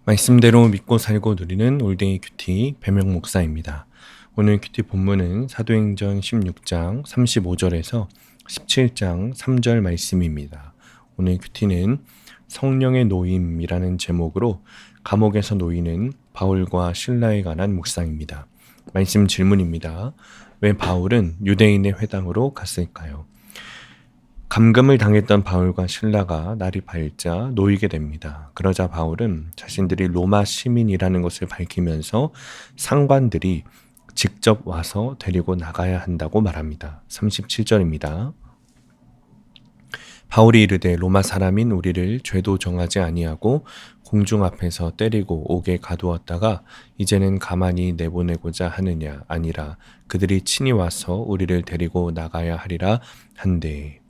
말씀대로 믿고 살고 누리는 올데이 큐티 배명 목사입니다. 오늘 큐티 본문은 사도행전 16장 35절에서 17장 3절 말씀입니다. 오늘 큐티는 성령의 노임이라는 제목으로 감옥에서 놓이는 바울과 실라에 관한 묵상입니다. 말씀 질문입니다. 왜 바울은 유대인의 회당으로 갔을까요? 감금을 당했던 바울과 실라가 날이 밝자 놓이게 됩니다. 그러자 바울은 자신들이 로마 시민이라는 것을 밝히면서 상관들이 직접 와서 데리고 나가야 한다고 말합니다. 37절입니다. 바울이 이르되 로마 사람인 우리를 죄도 정하지 아니하고 공중 앞에서 때리고 옥에 가두었다가 이제는 가만히 내보내고자 하느냐 아니라 그들이 친히 와서 우리를 데리고 나가야 하리라 한데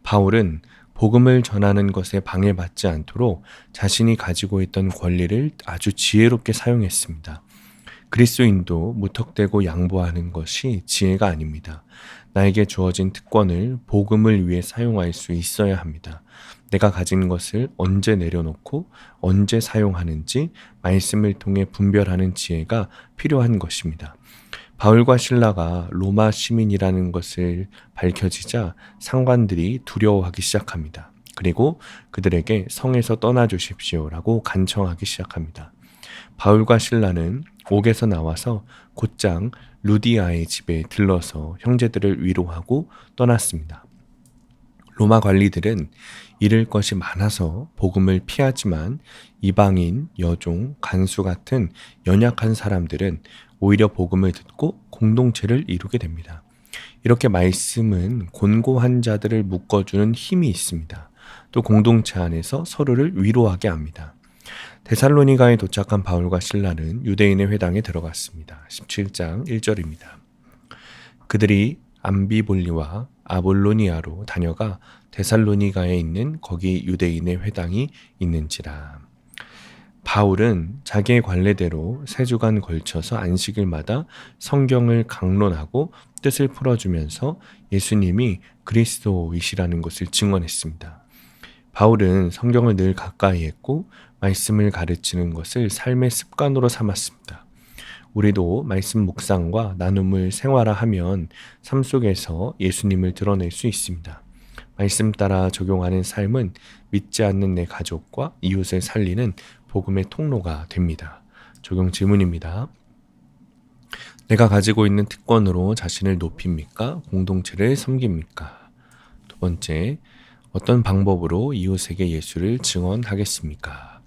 바울은 복음을 전하는 것에 방해받지 않도록 자신이 가지고 있던 권리를 아주 지혜롭게 사용했습니다. 그리스도인도 무턱대고 양보하는 것이 지혜가 아닙니다. 나에게 주어진 특권을 복음을 위해 사용할 수 있어야 합니다. 내가 가진 것을 언제 내려놓고 언제 사용하는지 말씀을 통해 분별하는 지혜가 필요한 것입니다. 바울과 실라가 로마 시민이라는 것을 밝혀지자 상관들이 두려워하기 시작합니다. 그리고 그들에게 성에서 떠나 주십시오라고 간청하기 시작합니다. 바울과 실라는 옥에서 나와서 곧장 루디아의 집에 들러서 형제들을 위로하고 떠났습니다. 로마 관리들은 잃을 것이 많아서 복음을 피하지만 이방인, 여종, 간수 같은 연약한 사람들은 오히려 복음을 듣고 공동체를 이루게 됩니다. 이렇게 말씀은 곤고한 자들을 묶어주는 힘이 있습니다. 또 공동체 안에서 서로를 위로하게 합니다. 데살로니가에 도착한 바울과 실라는 유대인의 회당에 들어갔습니다. 17장 1절입니다. 그들이 암비볼리와 아볼로니아로 다녀가 데살로니가에 있는 거기 유대인의 회당이 있는지라. 바울은 자기의 관례대로 3주간 걸쳐서 안식일마다 성경을 강론하고 뜻을 풀어주면서 예수님이 그리스도이시라는 것을 증언했습니다. 바울은 성경을 늘 가까이 했고 말씀을 가르치는 것을 삶의 습관으로 삼았습니다. 우리도 말씀 묵상과 나눔을 생활화하면 삶 속에서 예수님을 드러낼 수 있습니다. 말씀 따라 적용하는 삶은 믿지 않는 내 가족과 이웃을 살리는 복음의 통로가 됩니다. 적용 질문입니다. 내가 가지고 있는 특권으로 자신을 높입니까? 공동체를 섬깁니까? 두 번째, 어떤 방법으로 이웃에게 예수를 증언하겠습니까?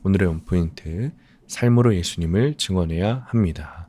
오늘의 원포인트, 삶으로 예수님을 증언해야 합니다.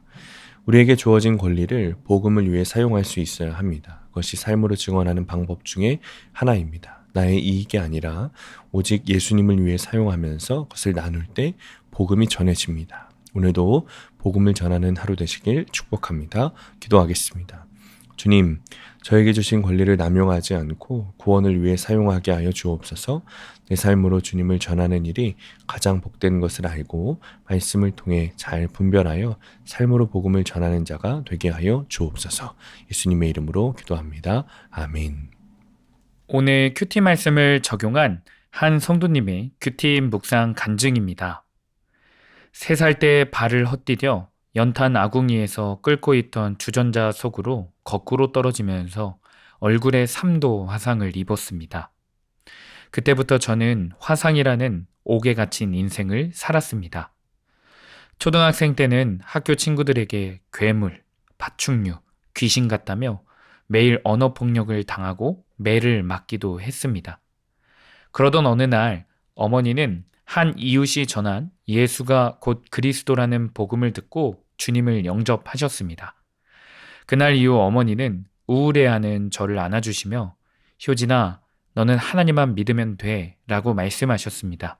우리에게 주어진 권리를 복음을 위해 사용할 수 있어야 합니다. 그것이 삶으로 증언하는 방법 중에 하나입니다. 나의 이익이 아니라 오직 예수님을 위해 사용하면서 그것을 나눌 때 복음이 전해집니다. 오늘도 복음을 전하는 하루 되시길 축복합니다. 기도하겠습니다. 주님, 저에게 주신 권리를 남용하지 않고 구원을 위해 사용하게 하여 주옵소서. 내 삶으로 주님을 전하는 일이 가장 복된 것을 알고 말씀을 통해 잘 분별하여 삶으로 복음을 전하는 자가 되게 하여 주옵소서. 예수님의 이름으로 기도합니다. 아멘. 오늘 큐티 말씀을 적용한 한 성도님의 큐티 묵상 간증입니다. 3살 때 발을 헛디뎌 연탄 아궁이에서 끓고 있던 주전자 속으로 거꾸로 떨어지면서 얼굴에 3도 화상을 입었습니다. 그때부터 저는 화상이라는 옥에 갇힌 인생을 살았습니다. 초등학생 때는 학교 친구들에게 괴물, 파충류, 귀신 같다며 매일 언어폭력을 당하고 매를 맞기도 했습니다. 그러던 어느 날 어머니는 한 이웃이 전한 예수가 곧 그리스도라는 복음을 듣고 주님을 영접하셨습니다. 그날 이후 어머니는 우울해하는 저를 안아주시며 효진아, 너는 하나님만 믿으면 돼 라고 말씀하셨습니다.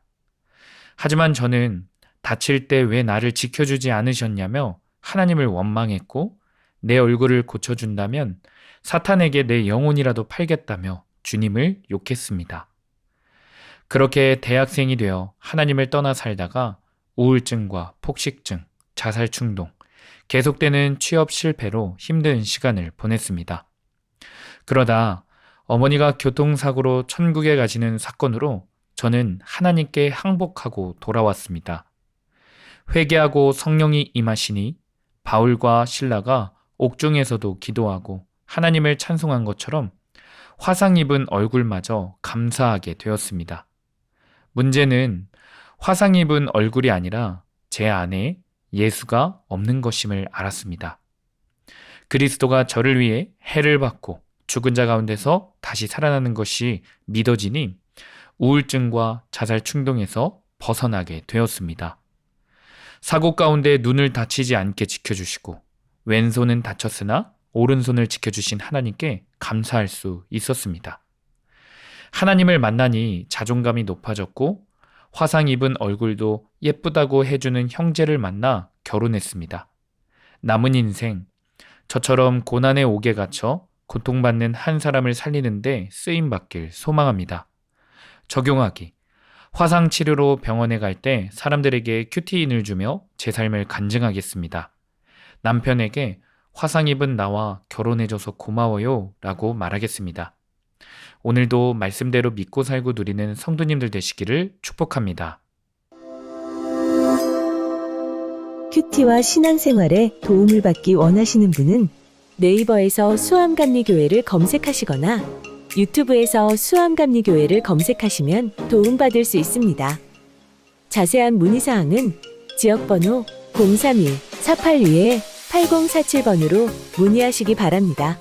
하지만 저는 다칠 때 왜 나를 지켜주지 않으셨냐며 하나님을 원망했고 내 얼굴을 고쳐준다면 사탄에게 내 영혼이라도 팔겠다며 주님을 욕했습니다. 그렇게 대학생이 되어 하나님을 떠나 살다가 우울증과 폭식증, 자살 충동, 계속되는 취업 실패로 힘든 시간을 보냈습니다. 그러다 어머니가 교통사고로 천국에 가시는 사건으로 저는 하나님께 항복하고 돌아왔습니다. 회개하고 성령이 임하시니 바울과 실라가 옥중에서도 기도하고 하나님을 찬송한 것처럼 화상 입은 얼굴마저 감사하게 되었습니다. 문제는 화상 입은 얼굴이 아니라 제 안에 예수가 없는 것임을 알았습니다. 그리스도가 저를 위해 해를 받고 죽은 자 가운데서 다시 살아나는 것이 믿어지니 우울증과 자살 충동에서 벗어나게 되었습니다. 사고 가운데 눈을 다치지 않게 지켜주시고 왼손은 다쳤으나 오른손을 지켜주신 하나님께 감사할 수 있었습니다. 하나님을 만나니 자존감이 높아졌고 화상 입은 얼굴도 예쁘다고 해주는 형제를 만나 결혼했습니다. 남은 인생, 저처럼 고난의 옥에 갇혀 고통받는 한 사람을 살리는데 쓰임받길 소망합니다. 적용하기. 화상 치료로 병원에 갈 때 사람들에게 큐티인을 주며 제 삶을 간증하겠습니다. 남편에게 화상 입은 나와 결혼해줘서 고마워요 라고 말하겠습니다. 오늘도 말씀대로 믿고 살고 누리는 성도님들 되시기를 축복합니다. 큐티와 신앙생활에 도움을 받기 원하시는 분은 네이버에서 수암감리교회를 검색하시거나 유튜브에서 수암감리교회를 검색하시면 도움받을 수 있습니다. 자세한 문의사항은 지역번호 031-482-8047번으로 문의하시기 바랍니다.